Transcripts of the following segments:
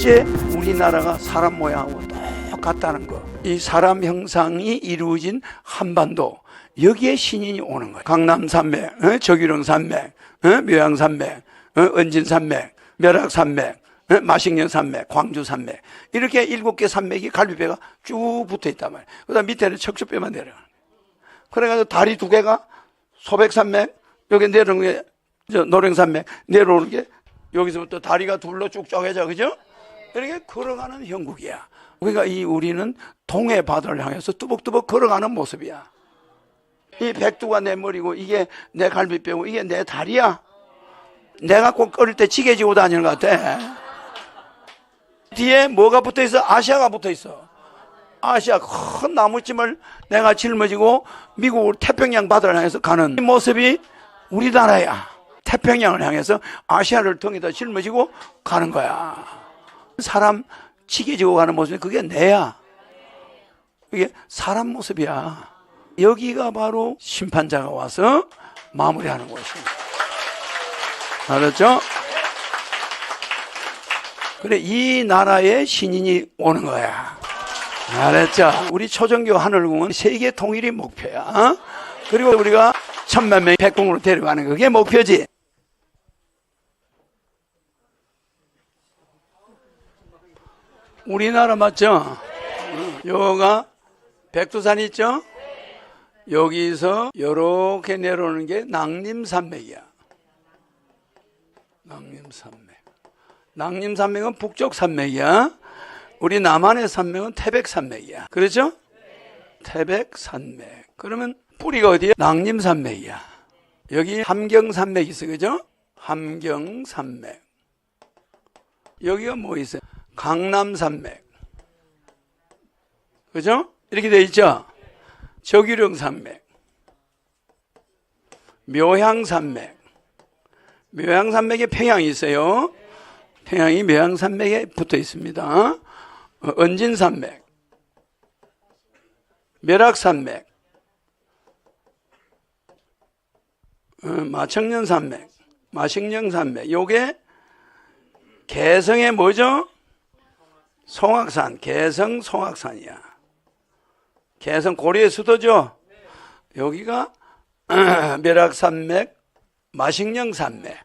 실제 우리나라가 사람 모양하고 똑같다는 거, 이 사람 형상이 이루어진 한반도, 여기에 신인이 오는 거예요. 강남산맥, 저기령산맥, 묘양산맥, 은진산맥, 멸악산맥, 마식령산맥, 광주산맥, 이렇게 7개 산맥이 갈비뼈가 쭉 붙어 있단 말이에요. 그 다음 밑에는 척추뼈만 내려가는 거예요. 그래가지고 다리 2개가 소백산맥, 여기 내려오는 게 노령산맥, 내려오는 게 여기서부터 다리가 둘로 쭉 쪼개져, 그죠? 이렇게 걸어가는 형국이야. 그러니까 우리는 동해 바다를 향해서 뚜벅뚜벅 걸어가는 모습이야. 이 백두가 내 머리고, 이게 내 갈비뼈고, 이게 내 다리야. 내가 꼭 어릴 때 지게 지고 다니는 것 같아. 뒤에 뭐가 붙어 있어? 아시아가 붙어 있어. 아시아 큰 나무찜을 내가 짊어지고 미국 태평양 바다를 향해서 가는 이 모습이 우리나라야. 태평양을 향해서 아시아를 등에다 짊어지고 가는 거야. 사람 지게 지고 가는 모습이 그게 내야. 이게 사람 모습이야. 여기가 바로 심판자가 와서 마무리하는 곳입니다. 알았죠? 그래, 이 나라에 신인이 오는 거야. 알았죠? 우리 초정교 하늘궁은 세계 통일이 목표야. 그리고 우리가 1000만 명 백궁으로 데려가는 그게 목표지. 우리나라 맞죠? 여기가 백두산 있죠? 여기서 이렇게 내려오는 게 낭림산맥이야. 낭림산맥. 낭림산맥은 북쪽 산맥이야. 우리 남한의 산맥은 태백산맥이야. 그렇죠? 태백산맥. 그러면 뿌리가 어디야? 낭림산맥이야. 여기 함경산맥이 있어, 그죠? 함경산맥. 여기가 뭐 있어요? 강남산맥. 그죠? 이렇게 돼 있죠? 저기령산맥. 묘향산맥. 묘향산맥에 평양이 있어요. 평양이 묘향산맥에 붙어 있습니다. 은진산맥, 멸악산맥, 마청년산맥, 마식령산맥. 요게 개성의 뭐죠? 송악산, 개성 송악산이야. 개성 고려의 수도죠. 여기가 멸악산맥, 마식령산맥.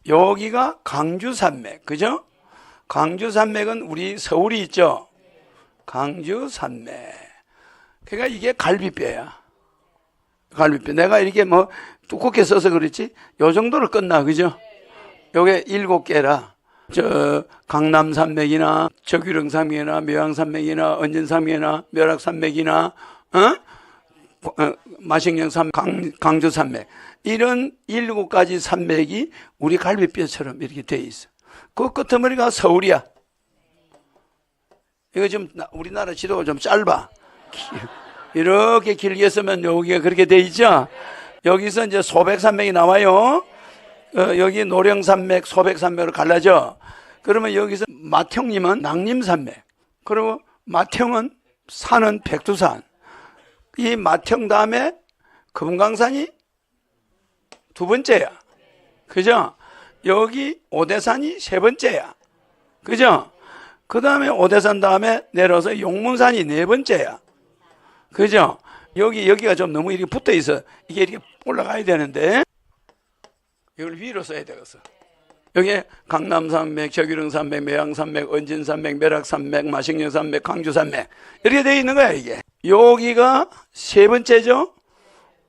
여기가 강주산맥, 그죠? 강주산맥은 우리 서울이 있죠? 강주산맥. 그러니까 이게 갈비뼈야. 갈비뼈. 내가 이렇게 뭐 두껍게 써서 그렇지, 요 정도로 끝나, 그죠? 요게 7개라. 강남산맥이나, 저기령산맥이나, 묘양산맥이나, 은진산맥이나, 멸악산맥이나, 마식령산맥, 강주산맥. 이런 7가지 산맥이 우리 갈비뼈처럼 이렇게 돼 있어. 그 끝머리가 서울이야. 이거 좀 우리나라 지도가 좀 짧아. 이렇게 길게 쓰면 여기가 그렇게 돼 있죠. 여기서 이제 소백산맥이 나와요. 여기 노령산맥, 소백산맥으로 갈라져. 그러면 여기서 맏형님은 낭림산맥. 그리고 맏형은 산은 백두산. 이 맏형 다음에 금강산이 2번째야. 그죠? 여기 오대산이 3번째야. 그죠? 그 다음에 오대산 다음에 내려서 용문산이 4번째야. 그죠? 여기가 좀 너무 이렇게 붙어 있어. 이게 이렇게 올라가야 되는데, 이걸 위로 써야 되겠어. 여기에 강남산맥, 저기령산맥, 묘양산맥, 은진산맥, 멸악산맥, 마식령산맥, 강주산맥. 이렇게 되어 있는 거야, 이게. 여기가 3번째죠?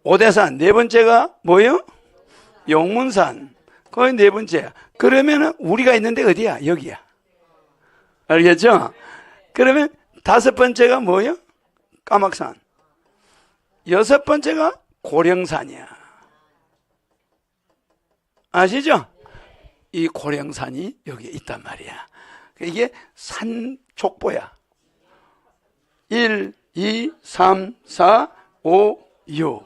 오대산. 4번째가 뭐예요? 용문산. 거의 4번째야. 그러면은 우리가 있는데 어디야? 여기야. 알겠죠? 그러면 5번째가 뭐예요? 까막산. 6번째가 고령산이야. 아시죠? 이 고령산이 여기에 있단 말이야. 이게 산 족보야. 1, 2, 3, 4, 5, 6.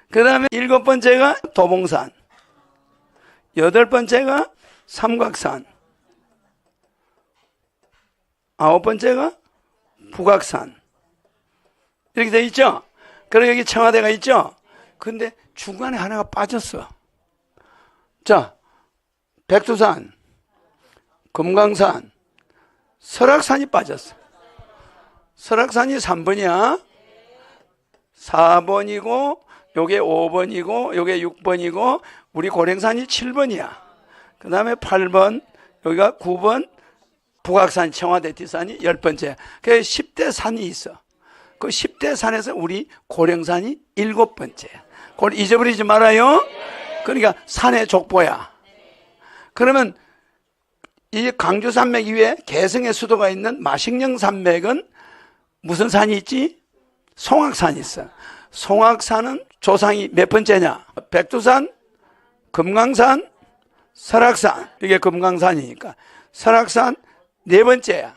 그 다음에 7번째가 도봉산. 8번째가 삼각산. 9번째가 북악산. 이렇게 돼 있죠? 그리고 여기 청와대가 있죠? 근데 중간에 하나가 빠졌어. 자, 백두산, 금강산, 설악산이 빠졌어. 설악산이 3번이야. 4번이고 요게 5번이고 요게 6번이고 우리 고령산이 7번이야. 그 다음에 8번, 여기가 9번, 북악산 청와대 뒷산이 10번째. 그 10대 산이 있어. 그 10대 산에서 우리 고령산이 7번째. 그걸 잊어버리지 말아요. 그러니까 산의 족보야. 그러면 이 광주산맥 이외에 개성의 수도가 있는 마식령 산맥은 무슨 산이 있지? 송악산이 있어. 송악산은 조상이 몇 번째냐? 백두산, 금강산, 설악산. 이게 금강산이니까. 설악산 네 번째야.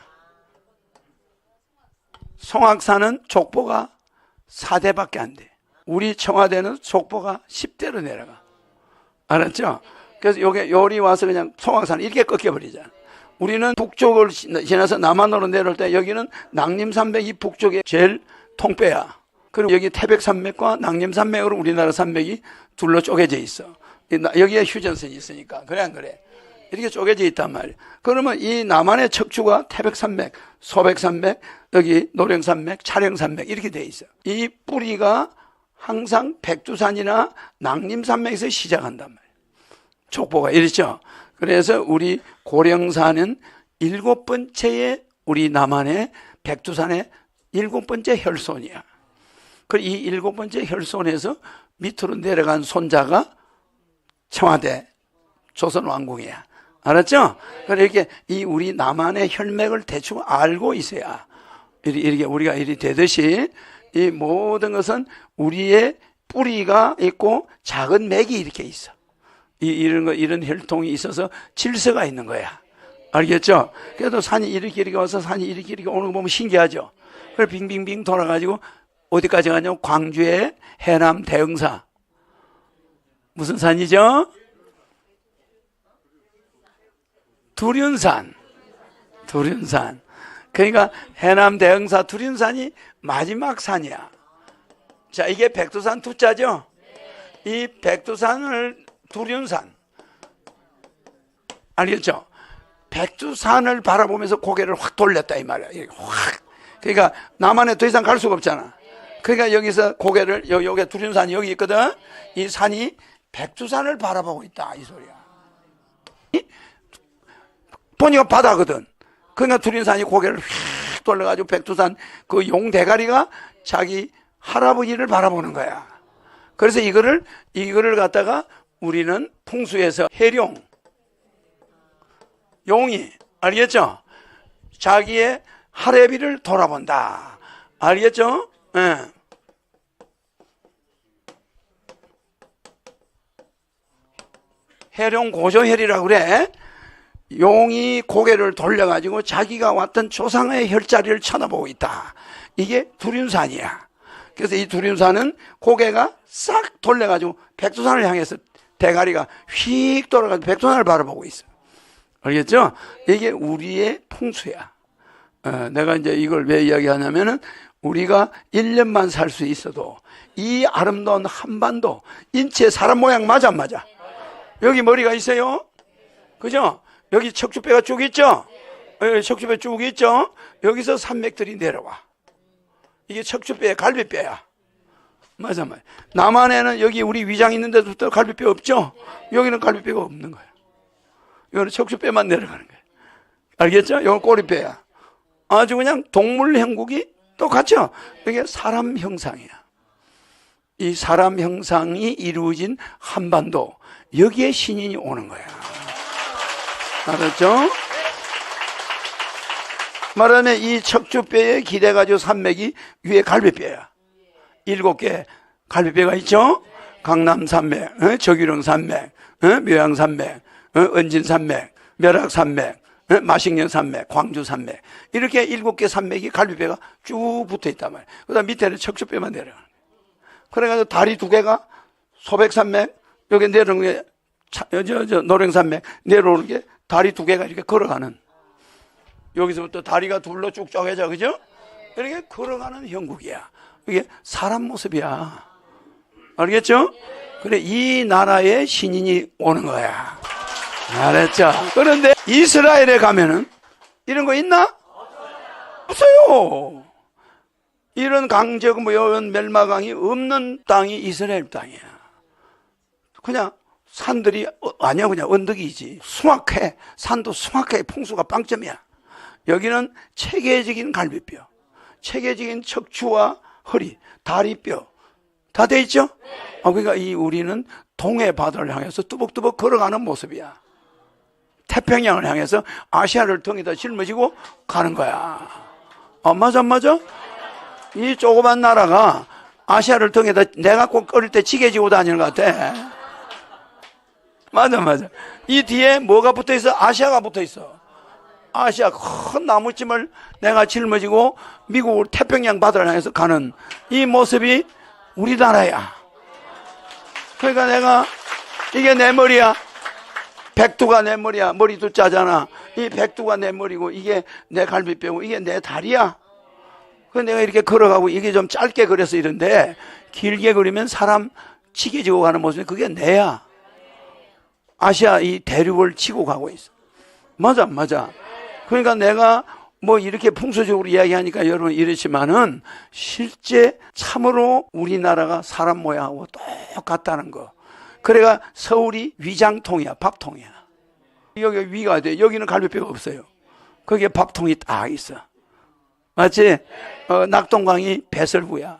송악산은 족보가 4대밖에 안 돼. 우리 청와대는 족보가 10대로 내려가. 알았죠? 그래서 요리 와서 그냥 송악산 이렇게 꺾여버리잖아. 우리는 북쪽을 지나서 남한으로 내려올 때 여기는 낭림산맥이 북쪽에 제일 통빼야. 그리고 여기 태백산맥과 낭림산맥으로 우리나라 산맥이 둘로 쪼개져 있어. 여기에 휴전선이 있으니까. 그래 안 그래? 이렇게 쪼개져 있단 말이야. 그러면 이 남한의 척추가 태백산맥, 소백산맥, 여기 노령산맥, 차령산맥 이렇게 돼 있어. 이 뿌리가 항상 백두산이나 낭림산맥에서 시작한단 말이야. 족보가 이렇죠. 그래서 우리 고령산은 7번째의 우리 남한의 백두산의 7번째 혈손이야. 그리고 이 7번째 혈손에서 밑으로 내려간 손자가 청와대 조선왕궁이야. 알았죠? 그러니까 이 우리 남한의 혈맥을 대충 알고 있어야 이렇게 우리가 이리 되듯이 이 모든 것은 우리의 뿌리가 있고 작은 맥이 이렇게 있어. 이런 혈통이 있어서 질서가 있는 거야. 알겠죠? 그래도 산이 이렇게 와서 산이 이렇게 오는 거 보면 신기하죠? 그래서 빙빙빙 돌아가지고 어디까지 가냐면 광주의 해남 대흥사. 무슨 산이죠? 두륜산. 그러니까 해남 대흥사 두륜산이 마지막 산이야. 자, 이게 백두산 두자죠? 이 백두산을 두륜산. 알겠죠? 백두산을 바라보면서 고개를 확 돌렸다 이 말이야. 확. 그러니까 남한에 더 이상 갈 수가 없잖아. 그러니까 여기서 고개를 여기 두륜산이 여기 있거든. 이 산이 백두산을 바라보고 있다 이 소리야. 보니까 바다거든. 그러니까 두륜산이 고개를 휙 돌려가지고 백두산 그 용대가리가 자기 할아버지를 바라보는 거야. 그래서 이거를 갖다가 우리는 풍수에서 해룡, 용이, 알겠죠? 자기의 할애비를 돌아본다. 알겠죠? 예. 해룡 고조혈이라고 그래. 용이 고개를 돌려가지고 자기가 왔던 조상의 혈자리를 쳐다보고 있다. 이게 두륜산이야. 그래서 이 두륜산은 고개가 싹 돌려가지고 백두산을 향해서 대가리가 휙 돌아가지고 백두산을 바라보고 있어. 알겠죠? 이게 우리의 풍수야. 내가 이제 이걸 왜 이야기하냐면은 우리가 1년만 살 수 있어도 이 아름다운 한반도, 인체 사람 모양 맞아 안 맞아? 여기 머리가 있어요? 그죠? 여기 척추뼈가 쭉 있죠? 척추뼈 쭉 있죠? 여기서 산맥들이 내려와. 이게 척추뼈의 갈비뼈야. 맞아. 남한에는 여기 우리 위장 있는 데부터 갈비뼈 없죠? 여기는 갈비뼈가 없는 거야. 이거는 척추뼈만 내려가는 거야. 알겠죠? 이건 꼬리뼈야. 아주 그냥 동물 형국이 똑같죠? 이게 사람 형상이야. 이 사람 형상이 이루어진 한반도, 여기에 신인이 오는 거야. 알았죠? 말하면 이 척추뼈에 기대가지고 산맥이 위에 갈비뼈야. 7개 갈비뼈가 있죠? 강남산맥, 저기령산맥, 묘양산맥, 은진산맥, 멸악산맥, 마식령산맥, 광주산맥. 이렇게 7개 산맥이 갈비뼈가 쭉 붙어 있단 말이야. 그 다음 밑에는 척추뼈만 내려가는 거야. 그래가지고 다리 2개가 소백산맥, 여기 내려오는 게, 노령산맥, 내려오는 게 다리 2개가 이렇게 걸어가는. 여기서부터 다리가 둘로 쭉 쪼개져, 그죠? 이렇게 걸어가는 형국이야. 이게 사람 모습이야. 알겠죠? 그래, 이 나라에 신인이 오는 거야. 알았죠? 그런데 이스라엘에 가면은 이런 거 있나? 없어요. 이런 강적 이런 멸망강이 없는 땅이 이스라엘 땅이야. 그냥 산들이 아니야, 그냥 언덕이지. 숭악해. 산도 숭악해. 풍수가 빵점이야. 여기는 체계적인 갈비뼈, 체계적인 척추와 허리, 다리뼈 다 돼 있죠? 그러니까 우리는 동해 바다를 향해서 뚜벅뚜벅 걸어가는 모습이야. 태평양을 향해서 아시아를 등에다 짊어지고 가는 거야. 맞아, 안 맞아? 이 조그만 나라가 아시아를 등에다 내가 꼭 어릴 때 지게 지고 다니는 것 같아. 맞아, 맞아. 이 뒤에 뭐가 붙어 있어? 아시아가 붙어 있어. 아시아 큰 나무찜을 내가 짊어지고 미국 태평양 바다를 향해서 가는 이 모습이 우리나라야. 그러니까 내가 이게 내 머리야. 백두가 내 머리야. 머리도 짜잖아. 이 백두가 내 머리고 이게 내 갈비뼈고 이게 내 다리야. 그래서 내가 이렇게 걸어가고 이게 좀 짧게 그려서 이런데 길게 그리면 사람 치게 지고 가는 모습이 그게 내야. 아시아 이 대륙을 치고 가고 있어. 맞아, 맞아. 그러니까 내가 뭐 이렇게 풍수적으로 이야기하니까 여러분 이렇지만은 실제 참으로 우리나라가 사람 모양하고 똑같다는 거. 그래가 서울이 위장통이야, 밥통이야. 여기 위가 돼. 여기는 갈비뼈가 없어요. 거기에 밥통이 딱 있어. 맞지? 낙동강이 배설구야.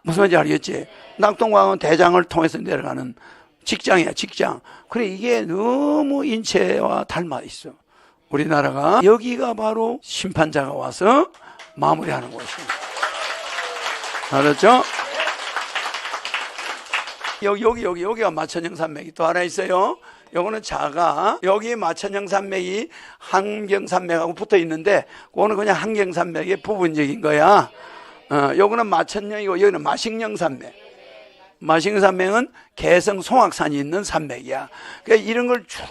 무슨 말인지 알겠지? 낙동강은 대장을 통해서 내려가는 직장이야, 직장. 그래, 이게 너무 인체와 닮아 있어. 우리나라가 여기가 바로 심판자가 와서 마무리하는 곳입니다. 알았죠? 여기가 마천형 산맥이 또 하나 있어요. 요거는 작아. 여기 마천형 산맥이 한경산맥하고 붙어 있는데, 그거는 그냥 한경산맥의 부분적인 거야. 요거는 마천형이고, 여기는 마식령 산맥. 마식령 산맥은 개성 송악산이 있는 산맥이야. 그러니까 이런 걸 쭉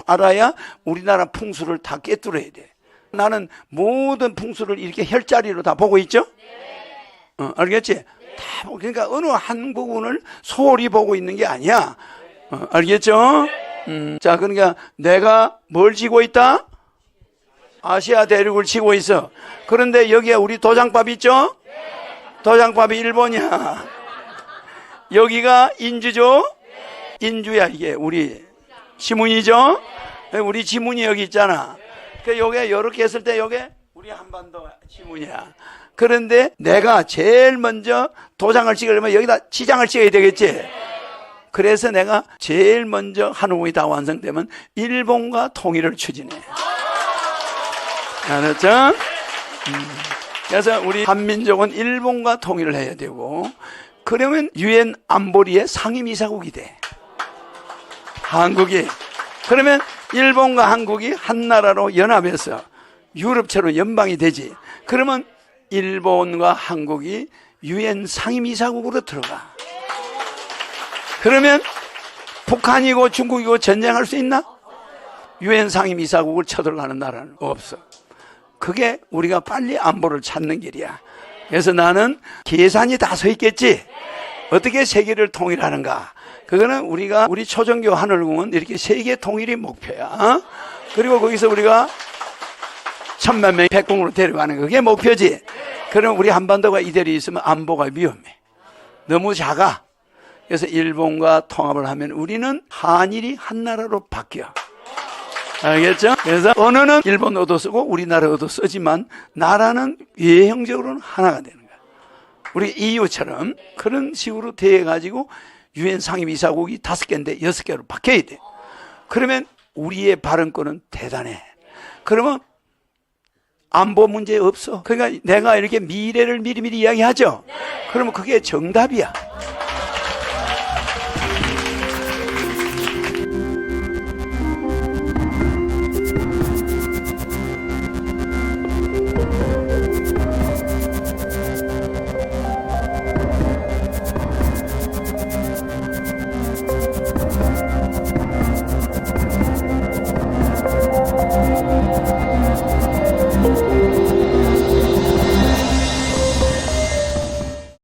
알아야 우리나라 풍수를 다 꿰뚫어야 돼. 나는 모든 풍수를 이렇게 혈자리로 다 보고 있죠? 알겠지? 다 그러니까 어느 한 부분을 소홀히 보고 있는 게 아니야. 알겠죠? 자, 그러니까 내가 뭘 지고 있다? 아시아 대륙을 지고 있어. 그런데 여기에 우리 도장밥 있죠? 도장밥이 일본이야. 여기가 인주죠? 인주야. 이게 우리 지문이죠? 우리 지문이 여기 있잖아. 그 요게 이렇게 했을 때 요게 우리 한반도 지문이야. 그런데 내가 제일 먼저 도장을 찍으려면 여기다 지장을 찍어야 되겠지. 그래서 내가 제일 먼저 한국이 다 완성되면 일본과 통일을 추진해. 알았죠? 그래서 우리 한민족은 일본과 통일을 해야 되고, 그러면 유엔 안보리의 상임이사국이 돼. 한국이. 그러면 일본과 한국이 한 나라로 연합해서 유럽처럼 연방이 되지. 그러면 일본과 한국이 유엔 상임이사국으로 들어가. 그러면 북한이고 중국이고 전쟁할 수 있나? 유엔 상임이사국을 쳐들어가는 나라는 없어. 그게 우리가 빨리 안보를 찾는 길이야. 그래서 나는 계산이 다 서 있겠지. 어떻게 세계를 통일하는가? 그거는 우리 초정교 하늘궁은 이렇게 세계 통일이 목표야. 그리고 거기서 우리가 1000만 명 백궁으로 데려가는 거, 그게 목표지. 그러면 우리 한반도가 이대로 있으면 안보가 위험해. 너무 작아. 그래서 일본과 통합을 하면 우리는 한일이 한 나라로 바뀌어. 알겠죠? 그래서 언어는 일본 어도 쓰고 우리나라 어도 쓰지만 나라는 외형적으로는 하나가 되는 거야. 우리 EU처럼 그런 식으로 돼가지고 유엔 상임이사국이 5개인데 6개로 바뀌어야 돼. 그러면 우리의 발언권은 대단해. 그러면 안보 문제 없어. 그러니까 내가 이렇게 미래를 미리미리 이야기하죠. 그러면 그게 정답이야.